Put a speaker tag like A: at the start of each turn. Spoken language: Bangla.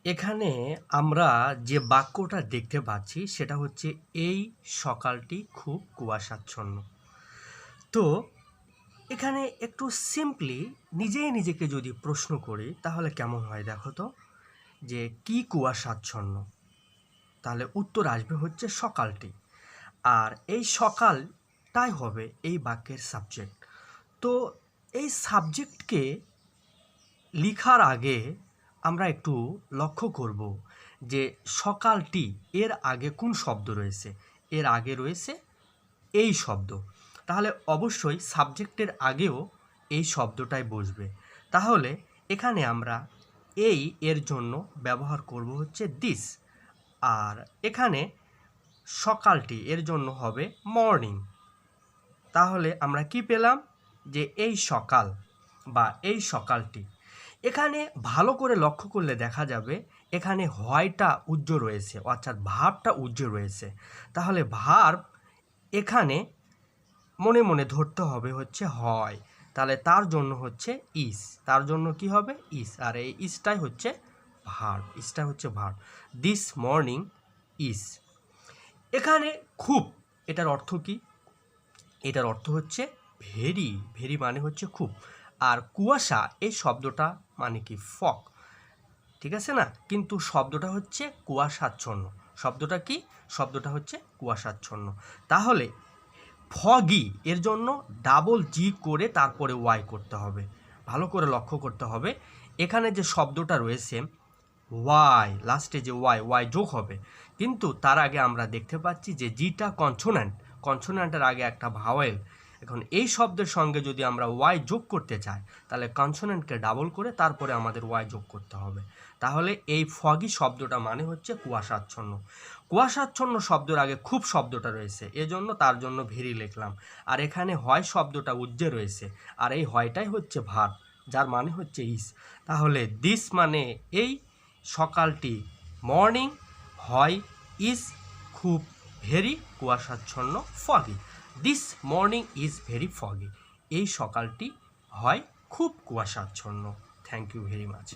A: এখানে আমরা যে বাক্যটা দেখতে পাচ্ছি সেটা হচ্ছে এই সকালটি খুব কুয়াশাচ্ছন্ন। তো এখানে একটু সিম্পলি নিজেই নিজেকে যদি প্রশ্ন করি তাহলে কেমন হয় দেখো তো, যে কি কুয়াশাচ্ছন্ন? তাহলে উত্তর আসবে হচ্ছে সকালটি। আর এই সকালটাই হবে এই বাক্যের সাবজেক্ট। তো এই সাবজেক্টকে লিখার আগে আমরা একটু লক্ষ্য করব যে সকালটি এর আগে কোন শব্দ রয়েছে। এর আগে রয়েছে এই শব্দ, তাহলে অবশ্যই সাবজেক্টের আগেও এই শব্দটাই বসবে। তাহলে এখানে আমরা এই এর জন্য ব্যবহার করব হচ্ছে দিস। আর এখানে সকালটি এর জন্য হবে মর্নিং। তাহলে আমরা কি পেলাম, যে এই সকাল বা এই সকালটি। এখানে ভালো করে লক্ষ্য করলে দেখা যাবে এখানে হয়টা উজ্জ্ব রয়েছে, অর্থাৎ ভার্বটা উজ্জ্ব রয়েছে। তাহলে ভার্ব এখানে মনে মনে ধরতে হবে হচ্ছে হয়, তাহলে তার জন্য হচ্ছে ইস। তার জন্য কি হবে? ইস। আর এই ইসটাই হচ্ছে ভার্ব, ইসটা হচ্ছে ভার্ব। দিস মর্নিং ইস। এখানে খুব, এটার অর্থ কি? এটার অর্থ হচ্ছে ভেরি। ভেরি মানে হচ্ছে খুব। আর কুয়াশা এই শব্দটা মানে কি? ফগ। ঠিক আছে না? কিন্তু শব্দটা হচ্ছে কুয়াশাচ্ছন্ন। শব্দটা কি? শব্দটা হচ্ছে কুয়াশাচ্ছন্ন। তাহলে ফগি এর জন্য ডাবল জি করে তারপরে ওয়াই করতে হবে। ভালো করে লক্ষ্য করতে হবে এখানে যে শব্দটা রয়েছে ওয়াই, লাস্টে যে ওয়াই, ওয়াই যোগ হবে। কিন্তু তার আগে আমরা দেখতে পাচ্ছি যে জিটা কনসোন্যান্ট, কনসোন্যান্টের আগে একটা ভাওয়েল। এখন এই শব্দের সঙ্গে যদি আমরা ওয়াই যোগ করতে চাই তাহলে কনসোন্যান্টকে ডাবল করে তারপরে আমাদের ওয়াই যোগ করতে হবে। তাহলে এই ফগি শব্দটা মানে হচ্ছে কুয়াশাচ্ছন্ন। কুয়াশাচ্ছন্ন শব্দের আগে খুব শব্দটা রয়েছে, এজন্য তার জন্য ভেরি লিখলাম। আর এখানে হয় শব্দটা উজ্জে রয়েছে, আর এই হয়টাই হচ্ছে ভার্ব, যার মানে হচ্ছে ইস। তাহলে দিস মানে এই, সকালটি মর্নিং, হয় ইজ খুব, ভেরি কুয়াশাচ্ছন্ন foggy. This morning is very foggy. এই সকালটি হয় খুব কুয়াশাচ্ছন্ন। Thank you very much.